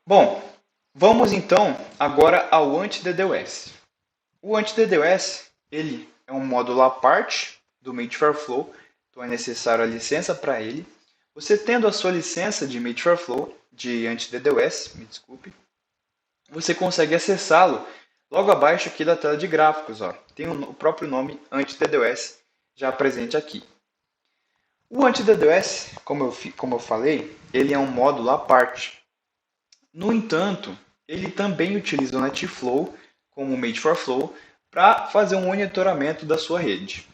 Bom, vamos então agora ao anti-DDoS. O anti-DDoS, ele é um módulo à parte do Made4Flow, então é necessário a licença para ele. Você tendo a sua licença de Made4Flow, de anti-DDoS, me desculpe, você consegue acessá-lo logo abaixo aqui da tela de gráficos. Ó. Tem o próprio nome anti-DDoS já presente aqui. O anti-DDoS, como eu falei, ele é um módulo à parte. No entanto, ele também utiliza o NetFlow, como o Made4Flow, para fazer um monitoramento da sua rede.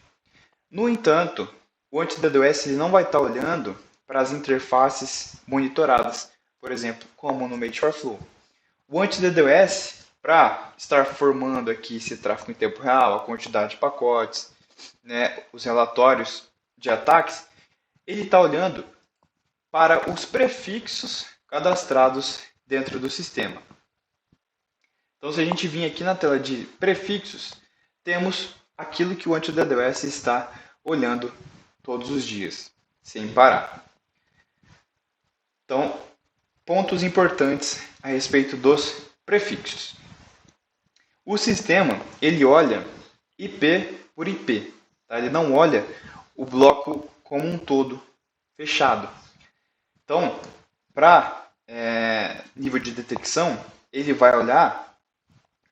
No entanto, o anti-DDoS ele não vai estar olhando para as interfaces monitoradas, por exemplo, como no Made4Flow. O anti-DDoS, para estar formando aqui esse tráfego em tempo real, a quantidade de pacotes, né, os relatórios de ataques, ele está olhando para os prefixos cadastrados dentro do sistema. Então, se a gente vir aqui na tela de prefixos, temos aquilo que o anti-DDoS está olhando todos os dias, sem parar. Então, pontos importantes a respeito dos prefixos. O sistema, ele olha IP por IP, tá? Ele não olha o bloco como um todo fechado. Então, para nível de detecção, ele vai olhar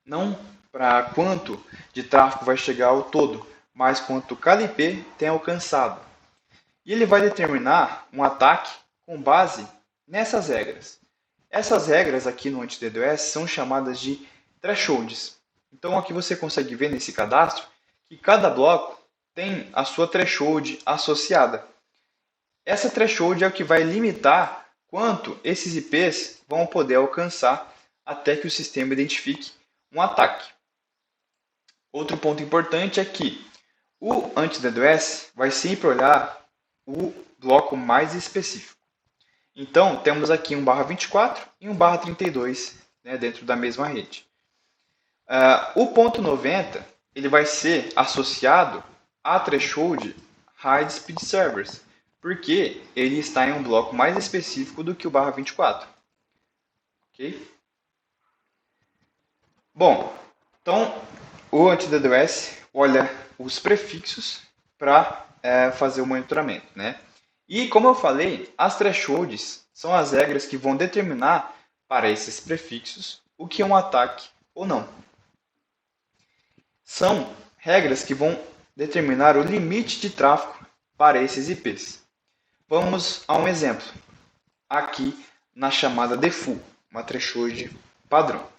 não para quanto de tráfego vai chegar ao todo, mas quanto cada IP tem alcançado. E ele vai determinar um ataque com base nessas regras. Essas regras aqui no anti-DDoS são chamadas de thresholds. Então aqui você consegue ver nesse cadastro que cada bloco tem a sua threshold associada. Essa threshold é o que vai limitar quanto esses IPs vão poder alcançar até que o sistema identifique um ataque. Outro ponto importante é que o anti-DDoS vai sempre olhar o bloco mais específico. Então, temos aqui um /24 e um /32, né, dentro da mesma rede. O ponto 90 ele vai ser associado à threshold High Speed Servers, porque ele está em um bloco mais específico do que o /24. Ok? Bom, então o anti-DDoS olha os prefixos para fazer o monitoramento, né? E como eu falei, as thresholds são as regras que vão determinar para esses prefixos o que é um ataque ou não. São regras que vão determinar o limite de tráfego para esses IPs. Vamos a um exemplo. Aqui na chamada default, uma threshold padrão.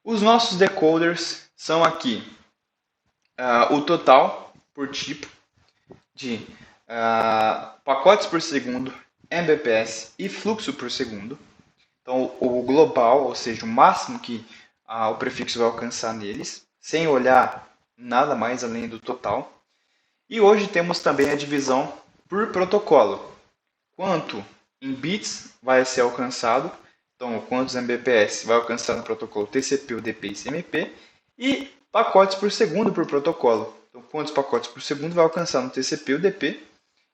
Os nossos decoders são aqui o total por tipo de pacotes por segundo, Mbps e fluxo por segundo. Então, o global, ou seja, o máximo que o prefixo vai alcançar neles, sem olhar nada mais além do total. E hoje temos também a divisão por protocolo. Quanto em bits vai ser alcançado, então quantos Mbps vai alcançar no protocolo TCP, UDP e CMP, e pacotes por segundo por protocolo. Então, quantos pacotes por segundo vai alcançar no TCP, UDP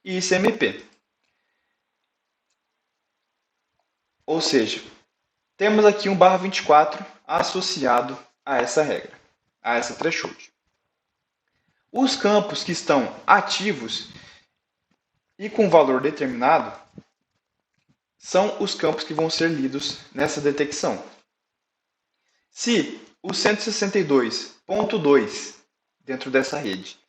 e ICMP. Ou seja, temos aqui um /24 associado a essa regra, a essa threshold. Os campos que estão ativos e com valor determinado são os campos que vão ser lidos nessa detecção. Se o 162.2 dentro dessa rede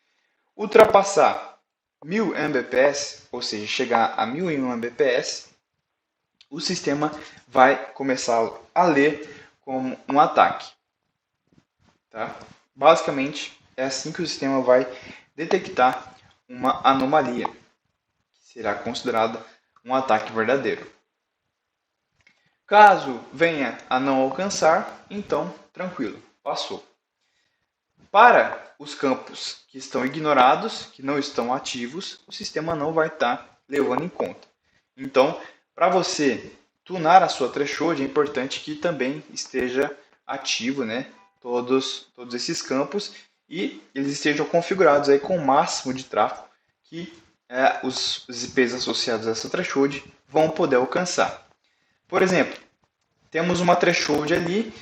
ultrapassar 1000 Mbps, ou seja, chegar a 1001 Mbps, o sistema vai começar a ler como um ataque. Tá? Basicamente, é assim que o sistema vai detectar uma anomalia, que será considerada um ataque verdadeiro. Caso venha a não alcançar, então tranquilo, passou. Para os campos que estão ignorados, que não estão ativos, o sistema não vai estar levando em conta. Então, para você tunar a sua threshold, é importante que também esteja ativo, né, todos esses campos e eles estejam configurados aí com o máximo de tráfego que os IPs associados a essa threshold vão poder alcançar. Por exemplo, temos uma threshold ali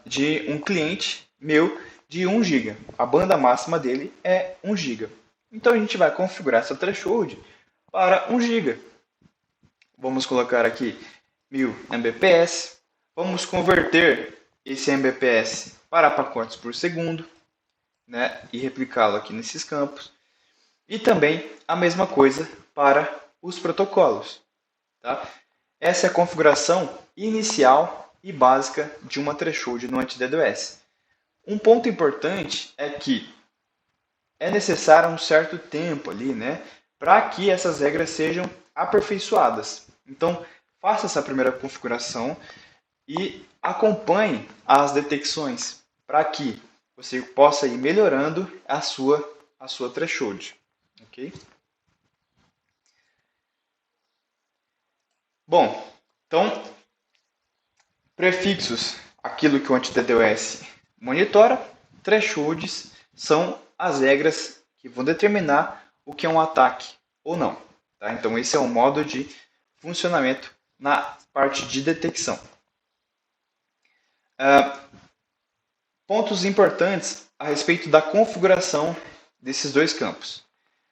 de um cliente meu de 1 GB. A banda máxima dele é 1 GB. Então a gente vai configurar essa threshold para 1 GB. Vamos colocar aqui 1000 Mbps. Vamos converter esse Mbps para pacotes por segundo, né, e replicá-lo aqui nesses campos. E também a mesma coisa para os protocolos. Tá? Essa é a configuração inicial e básica de uma threshold no anti-DDoS. Um ponto importante é que é necessário um certo tempo ali, né, para que essas regras sejam aperfeiçoadas. Então, faça essa primeira configuração e acompanhe as detecções para que você possa ir melhorando a sua threshold. Ok? Bom, então, prefixos, aquilo que o anti-DDoS monitora, thresholds são as regras que vão determinar o que é um ataque ou não. Tá? Então, esse é o modo de funcionamento na parte de detecção. Pontos importantes a respeito da configuração desses dois campos.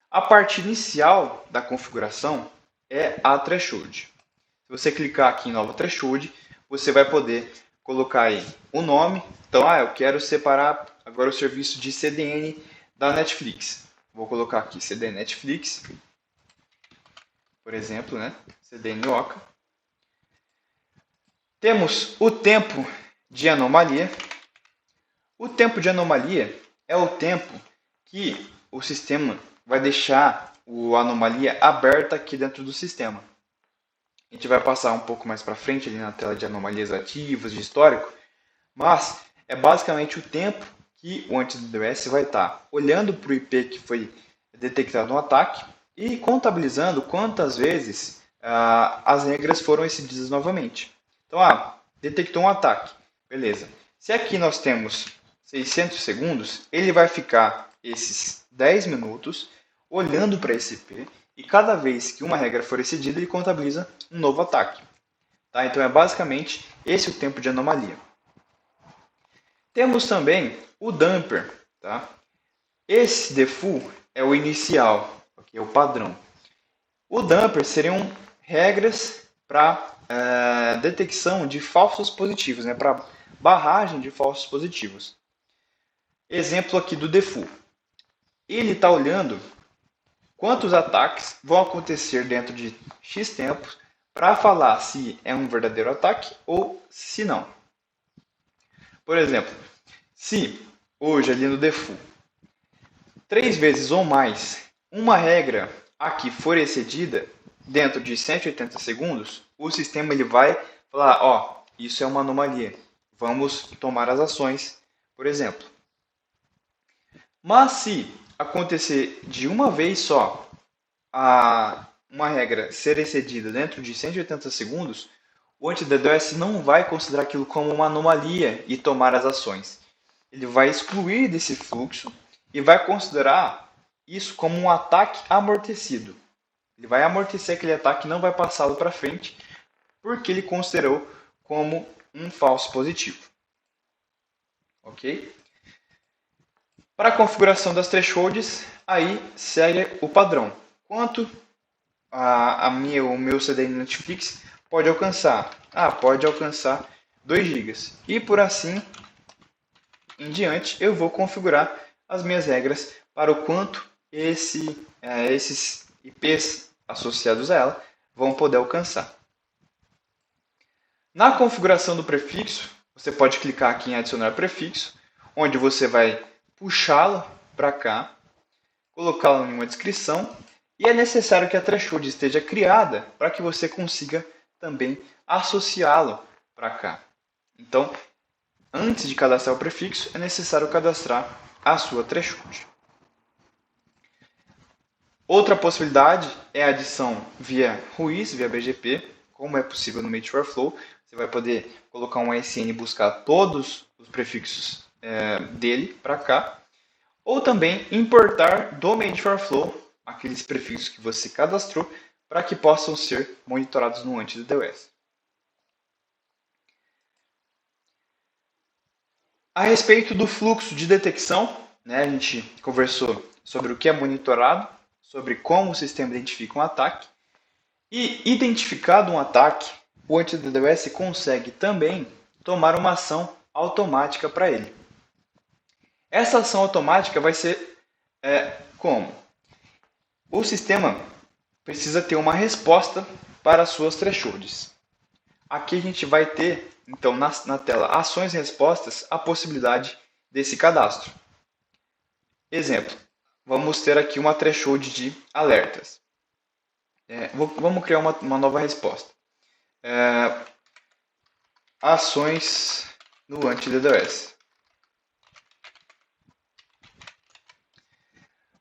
A parte inicial da configuração é a threshold. Se você clicar aqui em nova threshold, você vai poder colocar aí o nome. Então, eu quero separar agora o serviço de CDN da Netflix. Vou colocar aqui CDN Netflix, por exemplo, né? CDN Oca. Temos o tempo de anomalia. O tempo de anomalia é o tempo que o sistema vai deixar a anomalia aberta aqui dentro do sistema. A gente vai passar um pouco mais para frente ali na tela de anomalias ativas, de histórico, mas é basicamente o tempo que o anti-DDoS vai estar olhando para o IP que foi detectado no ataque e contabilizando quantas vezes as regras foram excedidas novamente. Então, detectou um ataque, beleza. Se aqui nós temos 600 segundos, ele vai ficar esses 10 minutos olhando para esse IP e cada vez que uma regra for excedida, ele contabiliza um novo ataque. Tá? Então é basicamente esse o tempo de anomalia. Temos também o dumper. Tá? Esse default é o inicial, okay? É o padrão. O dumper seriam regras para detecção de falsos positivos, né? Para barragem de falsos positivos. Exemplo aqui do default. Ele está olhando quantos ataques vão acontecer dentro de X tempos para falar se é um verdadeiro ataque ou se não. Por exemplo, se hoje ali no default 3 vezes ou mais uma regra aqui for excedida dentro de 180 segundos, o sistema ele vai falar, isso é uma anomalia, vamos tomar as ações, por exemplo. Mas se acontecer de uma vez só uma regra ser excedida dentro de 180 segundos, o anti-DDoS não vai considerar aquilo como uma anomalia e tomar as ações. Ele vai excluir desse fluxo e vai considerar isso como um ataque amortecido. Ele vai amortecer aquele ataque e não vai passá-lo para frente, porque ele considerou como um falso positivo. Ok? Para a configuração das thresholds, aí segue o padrão. Quanto o meu CDN Netflix pode alcançar? Pode alcançar 2 GB. E por assim em diante, eu vou configurar as minhas regras para o quanto esses IPs associados a ela vão poder alcançar. Na configuração do prefixo, você pode clicar aqui em adicionar prefixo, onde você vai puxá-lo para cá, colocá-lo em uma descrição, e é necessário que a threshold esteja criada para que você consiga também associá-lo para cá. Então, antes de cadastrar o prefixo, é necessário cadastrar a sua threshold. Outra possibilidade é a adição via RUIS, via BGP, como é possível no Made4Flow. Você vai poder colocar um ASN e buscar todos os prefixos dele para cá. Ou também importar do Made4Flow aqueles prefixos que você cadastrou para que possam ser monitorados no anti-DDoS. A respeito do fluxo de detecção, né, a gente conversou sobre o que é monitorado, sobre como o sistema identifica um ataque. E identificado um ataque, o anti-DDoS consegue também tomar uma ação automática para ele. Essa ação automática vai ser como? O sistema precisa ter uma resposta para as suas thresholds. Aqui a gente vai ter, então, na tela Ações e Respostas, a possibilidade desse cadastro. Exemplo, vamos ter aqui uma threshold de alertas. Vamos criar uma nova resposta. Ações no anti-DDoS.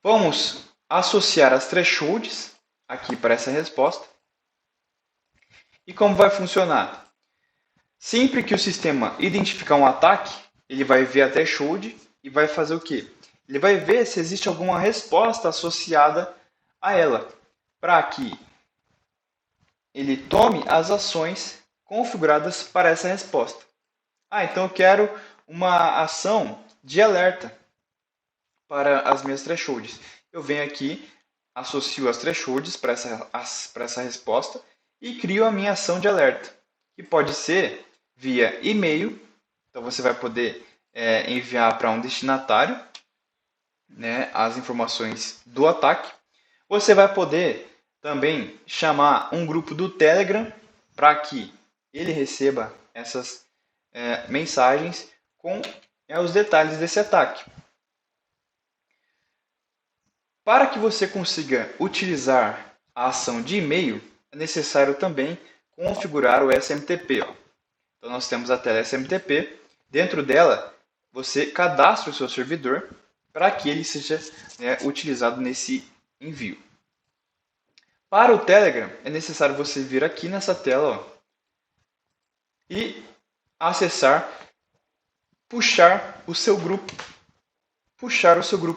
Vamos associar as thresholds aqui para essa resposta. E como vai funcionar? Sempre que o sistema identificar um ataque, ele vai ver a threshold e vai fazer o quê? Ele vai ver se existe alguma resposta associada a ela, para que ele tome as ações configuradas para essa resposta. Então eu quero uma ação de alerta para as minhas thresholds. Eu venho aqui, associo as thresholds para essa resposta e crio a minha ação de alerta, que pode ser via e-mail. Então você vai poder enviar para um destinatário, né, as informações do ataque. Você vai poder também chamar um grupo do Telegram para que ele receba essas mensagens com os detalhes desse ataque. Para que você consiga utilizar a ação de e-mail, é necessário também configurar o SMTP. Então nós temos a tela SMTP. Dentro dela, você cadastra o seu servidor para que ele seja utilizado nesse envio. Para o Telegram, é necessário você vir aqui nessa tela e acessar, puxar o seu grupo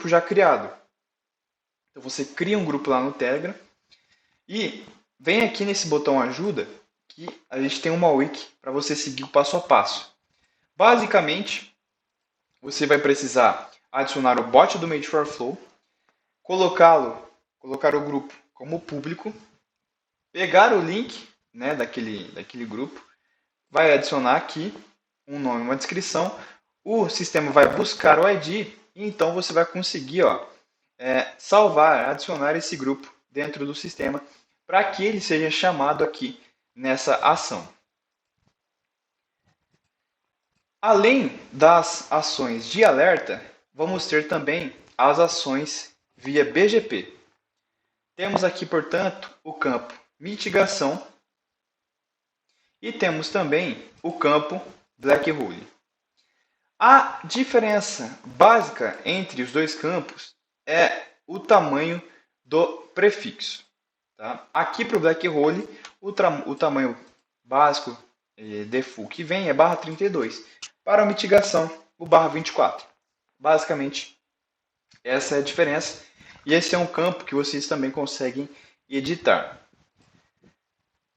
já criado. Então você cria um grupo lá no Telegram e vem aqui nesse botão ajuda que a gente tem uma wiki para você seguir o passo a passo. Basicamente, você vai precisar adicionar o bot do Made for Flow, colocar o grupo como público, pegar o link, né, daquele grupo, vai adicionar aqui um nome, uma descrição, o sistema vai buscar o ID e então você vai conseguir salvar, adicionar esse grupo dentro do sistema para que ele seja chamado aqui nessa ação. Além das ações de alerta, vamos ter também as ações via BGP. Temos aqui, portanto, o campo mitigação e temos também o campo black hole. A diferença básica entre os dois campos é o tamanho do prefixo. Tá? Aqui para o black hole, o tamanho básico default que vem é /32. Para a mitigação, o /24. Basicamente, essa é a diferença. E esse é um campo que vocês também conseguem editar.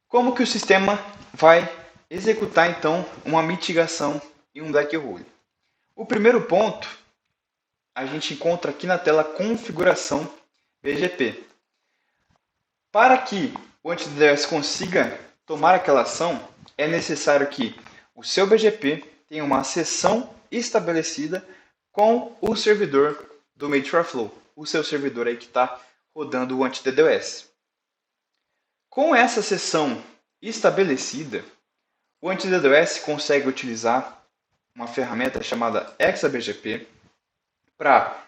Como que o sistema vai executar, então, uma mitigação em um black hole? O primeiro ponto, a gente encontra aqui na tela Configuração BGP. Para que o anti-DDoS consiga tomar aquela ação, é necessário que o seu BGP tenha uma sessão estabelecida com o servidor do Made for Flow, o seu servidor aí que está rodando o anti-DDoS. Com essa sessão estabelecida, o anti-DDoS consegue utilizar uma ferramenta chamada ExaBGP para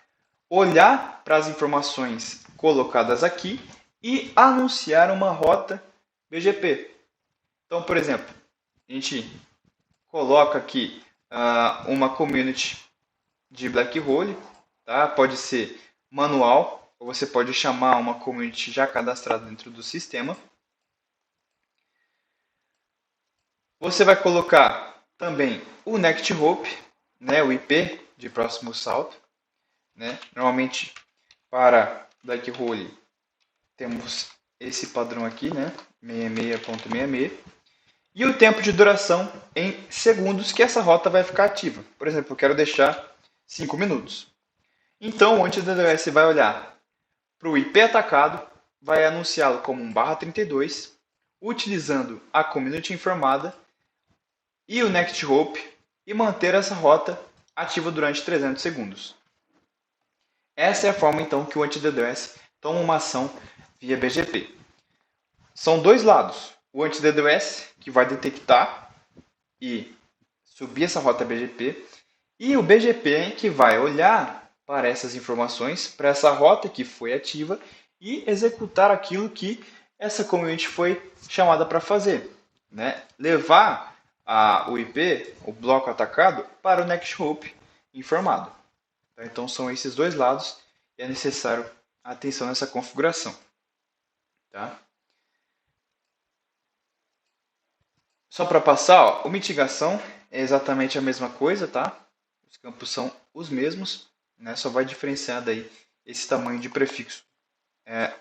olhar para as informações colocadas aqui e anunciar uma rota BGP. Então, por exemplo, a gente coloca aqui uma community de black hole, tá? Pode ser manual, ou você pode chamar uma community já cadastrada dentro do sistema. Você vai colocar também o Next Hope, né, o IP de próximo salto. Né? Normalmente, para black hole, temos esse padrão aqui, né, 66.66. E o tempo de duração em segundos que essa rota vai ficar ativa. Por exemplo, eu quero deixar 5 minutos. Então, o anti-DDoS vai olhar para o IP atacado, vai anunciá-lo como um /32, utilizando a community informada e o next hope e manter essa rota ativa durante 300 segundos. Essa é a forma então que o anti-DDoS toma uma ação via BGP. São dois lados. O anti-DDoS, que vai detectar e subir essa rota BGP, e o BGP, que vai olhar para essas informações, para essa rota que foi ativa e executar aquilo que essa community foi chamada para fazer, né? Levar o IP, o bloco atacado, para o next hope informado. Então são esses dois lados e é necessário atenção nessa configuração. Tá? Só para passar, ó, o mitigação é exatamente a mesma coisa, tá? Os campos são os mesmos, né? Só vai diferenciar daí esse tamanho de prefixo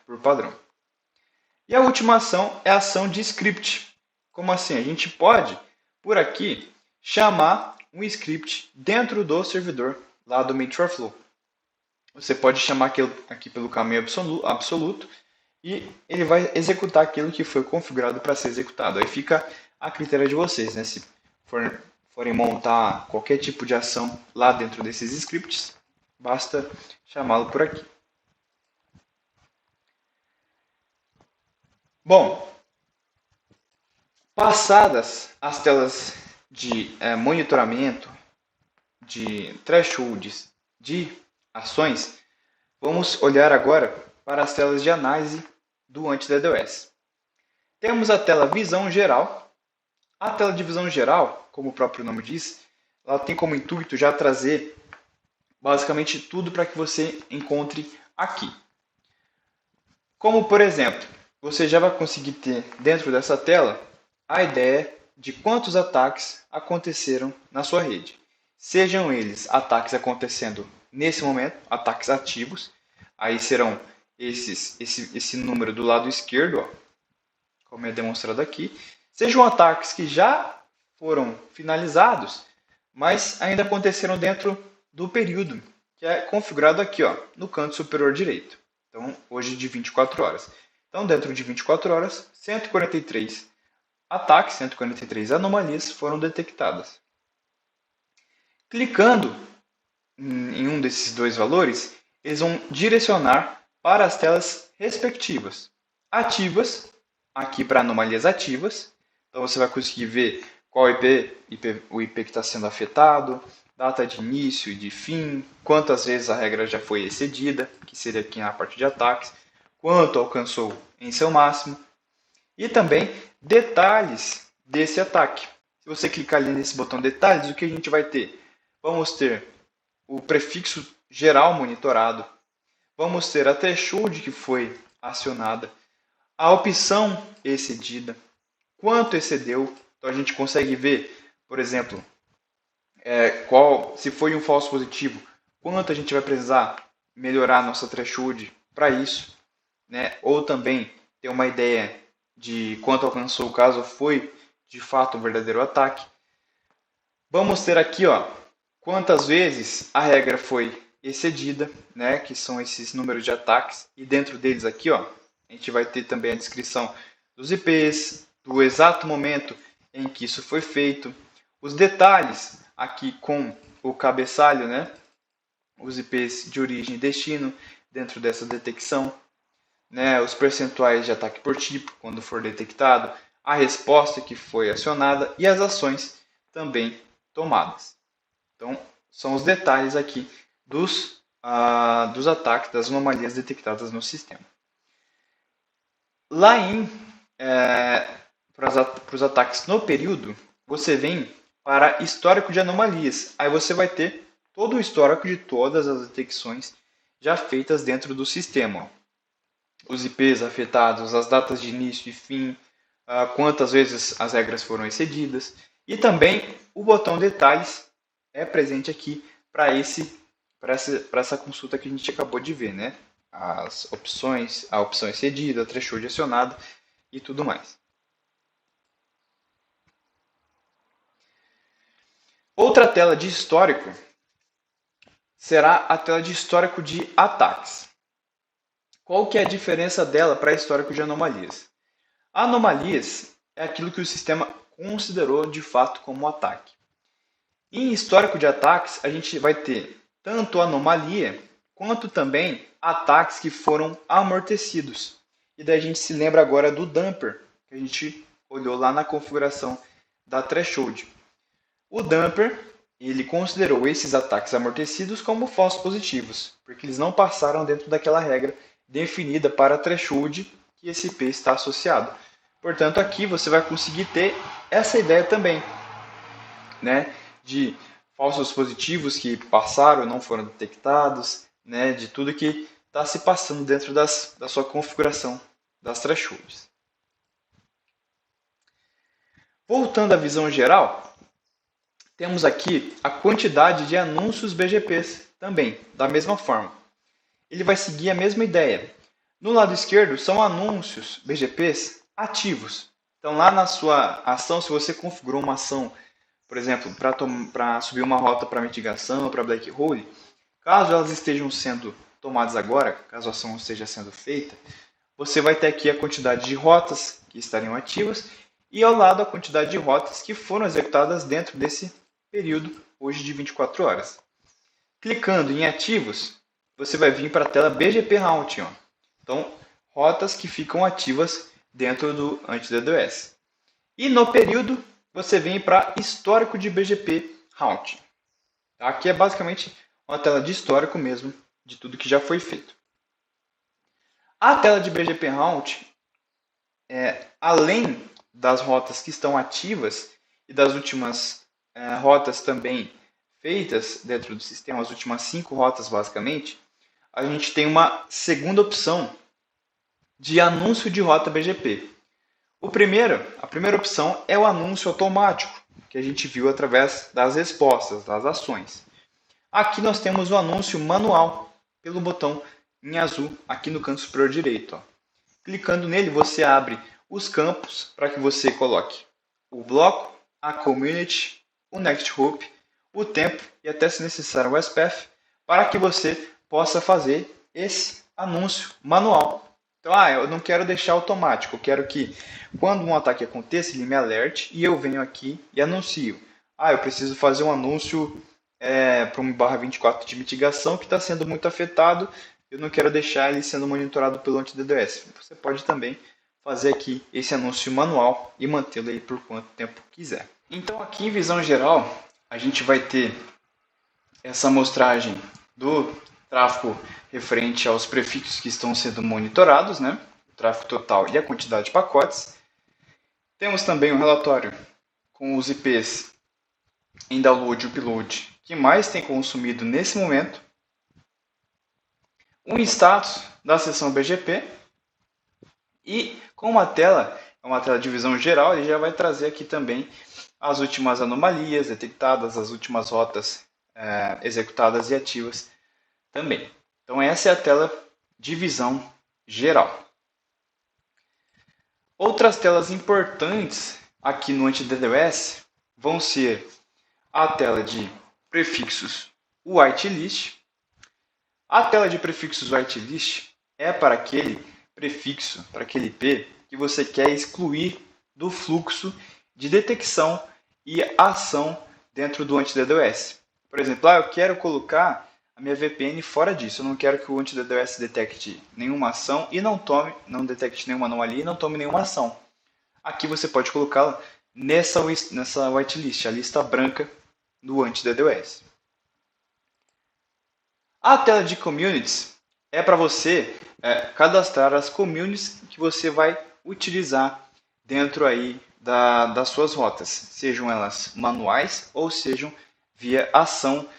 por padrão. E a última ação é a ação de script. Como assim? A gente pode, por aqui, chamar um script dentro do servidor lá do Meteorflow. Você pode chamar aqui pelo caminho absoluto e ele vai executar aquilo que foi configurado para ser executado. Aí fica a critério de vocês, né? Se forem montar qualquer tipo de ação lá dentro desses scripts, basta chamá-lo por aqui. Bom, passadas as telas de monitoramento, de thresholds, de ações, vamos olhar agora para as telas de análise do anti-DDoS. Temos a tela visão geral. A tela de visão geral, como o próprio nome diz, ela tem como intuito já trazer basicamente tudo para que você encontre aqui. Como, por exemplo, você já vai conseguir ter dentro dessa tela a ideia de quantos ataques aconteceram na sua rede. Sejam eles ataques acontecendo nesse momento, ataques ativos, aí serão esse número do lado esquerdo, ó, como é demonstrado aqui. Sejam ataques que já foram finalizados, mas ainda aconteceram dentro do período, que é configurado aqui, ó, no canto superior direito. Então, hoje de 24 horas. Então, dentro de 24 horas, 143 ataques, 143 anomalias foram detectadas. Clicando em um desses dois valores, eles vão direcionar para as telas respectivas. Ativas, aqui para anomalias ativas. Então, você vai conseguir ver qual o IP que está sendo afetado, data de início e de fim, quantas vezes a regra já foi excedida, que seria aqui na parte de ataques, quanto alcançou em seu máximo, e também detalhes desse ataque. Se você clicar ali nesse botão detalhes, o que a gente vai ter? Vamos ter o prefixo geral monitorado, vamos ter a threshold que foi acionada, a opção excedida, quanto excedeu. Então a gente consegue ver, por exemplo, se foi um falso positivo, quanto a gente vai precisar melhorar a nossa threshold para isso, né? Ou também ter uma ideia de quanto alcançou, caso foi de fato um verdadeiro ataque. Vamos ter aqui, ó, quantas vezes a regra foi excedida, né? Que são esses números de ataques, e dentro deles aqui, ó, a gente vai ter também a descrição dos IPs, do exato momento em que isso foi feito, os detalhes aqui com o cabeçalho, né? Os IPs de origem e destino dentro dessa detecção, né? Os percentuais de ataque por tipo, quando for detectado, a resposta que foi acionada e as ações também tomadas. Então, são os detalhes aqui dos ataques, das anomalias detectadas no sistema. Lá para os ataques no período, você vem para histórico de anomalias. Aí você vai ter todo o histórico de todas as detecções já feitas dentro do sistema. Os IPs afetados, as datas de início e fim, quantas vezes as regras foram excedidas. E também o botão detalhes é presente aqui para essa consulta que a gente acabou de ver, né? As opções, a opção excedida, a threshold acionada e tudo mais. Outra tela de histórico será a tela de histórico de ataques. Qual que é a diferença dela para histórico de anomalias? Anomalias é aquilo que o sistema considerou de fato como ataque. Em histórico de ataques, a gente vai ter tanto anomalia quanto também ataques que foram amortecidos. E daí a gente se lembra agora do dumper, que a gente olhou lá na configuração da threshold. O dumper, ele considerou esses ataques amortecidos como falsos positivos, porque eles não passaram dentro daquela regra definida para a threshold que esse P está associado. Portanto, aqui você vai conseguir ter essa ideia também, né, de falsos positivos que passaram e não foram detectados, né, de tudo que está se passando dentro da sua configuração das thresholds. Voltando à visão geral, temos aqui a quantidade de anúncios BGPs também, da mesma forma. Ele vai seguir a mesma ideia. No lado esquerdo são anúncios BGPs ativos. Então lá na sua ação, se você configurou uma ação, por exemplo, para subir uma rota para mitigação, para black hole, caso elas estejam sendo tomadas agora, caso a ação esteja sendo feita, você vai ter aqui a quantidade de rotas que estariam ativas e ao lado a quantidade de rotas que foram executadas dentro desse período, hoje de 24 horas. Clicando em ativos, você vai vir para a tela BGP Routing. Então, rotas que ficam ativas dentro do anti-DDoS. E no período, você vem para histórico de BGP Routing. Aqui é basicamente uma tela de histórico mesmo, de tudo que já foi feito. A tela de BGP Routing, além das rotas que estão ativas e das últimas rotas também feitas dentro do sistema, as últimas 5 rotas basicamente, a gente tem uma segunda opção de anúncio de rota BGP. A primeira opção é o anúncio automático, que a gente viu através das respostas, das ações. Aqui nós temos o anúncio manual, pelo botão em azul, aqui no canto superior direito. Clicando nele, você abre os campos para que você coloque o bloco, a community, o next hop, o tempo e até se necessário o SPF, para que você possa fazer esse anúncio manual. Então, eu não quero deixar automático, eu quero que quando um ataque aconteça, ele me alerte e eu venho aqui e anuncio. Eu preciso fazer um anúncio para um /24 de mitigação que está sendo muito afetado, eu não quero deixar ele sendo monitorado pelo anti-DDoS. Você pode também fazer aqui esse anúncio manual e mantê-lo aí por quanto tempo quiser. Então aqui em visão geral, a gente vai ter essa amostragem do tráfego referente aos prefixos que estão sendo monitorados, né? O tráfego total e a quantidade de pacotes. Temos também um relatório com os IPs em download e upload que mais tem consumido nesse momento. Um status da seção BGP e com uma tela de visão geral, ele já vai trazer aqui também as últimas anomalias detectadas, as últimas rotas executadas e ativas também. Então essa é a tela de visão geral. Outras telas importantes aqui no anti-DDoS vão ser a tela de prefixos whitelist. A tela de prefixos whitelist é para aquele prefixo, para aquele IP que você quer excluir do fluxo de detecção e ação dentro do anti-DDoS. Por exemplo, eu quero colocar a minha VPN fora disso. Eu não quero que o anti-DDoS detecte nenhuma ação e não detecte nenhuma anomalia e não tome nenhuma ação. Aqui você pode colocá-la nessa whitelist, a lista branca do anti-DDoS. A tela de communities é para você cadastrar as communities que você vai utilizar dentro aí das suas rotas, sejam elas manuais ou sejam via ação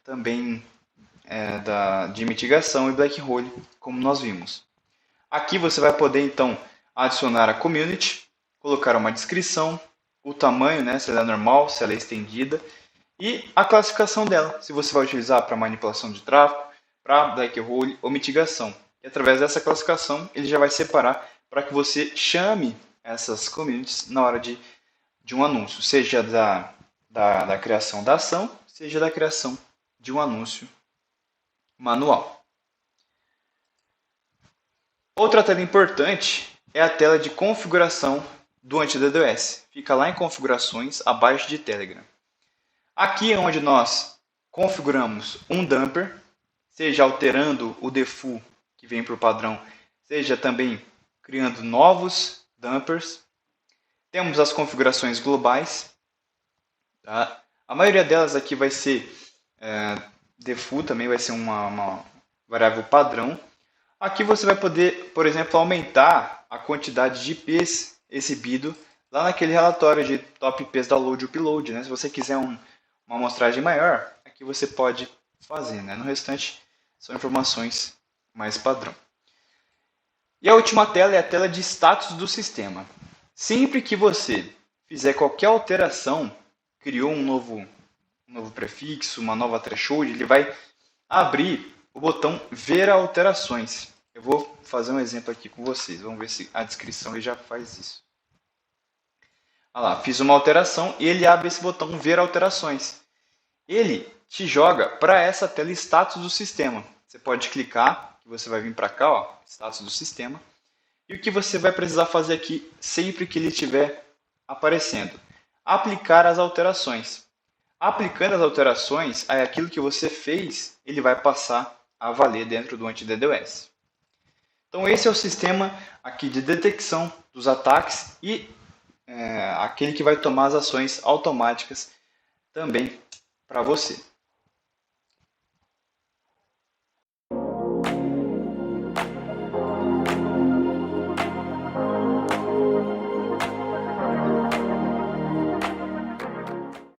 também de mitigação e black hole, como nós vimos. Aqui você vai poder então adicionar a community, colocar uma descrição, o tamanho, né, se ela é normal, se ela é estendida, e a classificação dela, se você vai utilizar para manipulação de tráfego, para black hole ou mitigação. E através dessa classificação, ele já vai separar para que você chame essas communities na hora de um anúncio, seja da criação da ação, seja da criação de um anúncio manual. Outra tela importante é a tela de configuração do anti-DDoS. Fica lá em configurações, abaixo de Telegram. Aqui é onde nós configuramos um dumper, seja alterando o default que vem por padrão, seja também criando novos dumpers. Temos as configurações globais. Tá? A maioria delas aqui vai ser default, também vai ser uma variável padrão. Aqui você vai poder, por exemplo, aumentar a quantidade de IPs exibido lá naquele relatório de top IPs download e upload. Né? Se você quiser uma amostragem maior, aqui você pode fazer. Né? No restante, são informações mais padrão. E a última tela é a tela de status do sistema. Sempre que você fizer qualquer alteração, criou um novo prefixo, uma nova threshold, ele vai abrir o botão Ver alterações. Eu vou fazer um exemplo aqui com vocês. Vamos ver se a descrição ele já faz isso. Olha lá, fiz uma alteração e ele abre esse botão Ver alterações. Ele te joga para essa tela status do sistema. Você pode clicar, que você vai vir para cá, ó, status do sistema. E o que você vai precisar fazer aqui sempre que ele estiver aparecendo? Aplicar as alterações. Aplicando as alterações, aí aquilo que você fez, ele vai passar a valer dentro do anti-DDoS. Então esse é o sistema aqui de detecção dos ataques e aquele que vai tomar as ações automáticas também para você.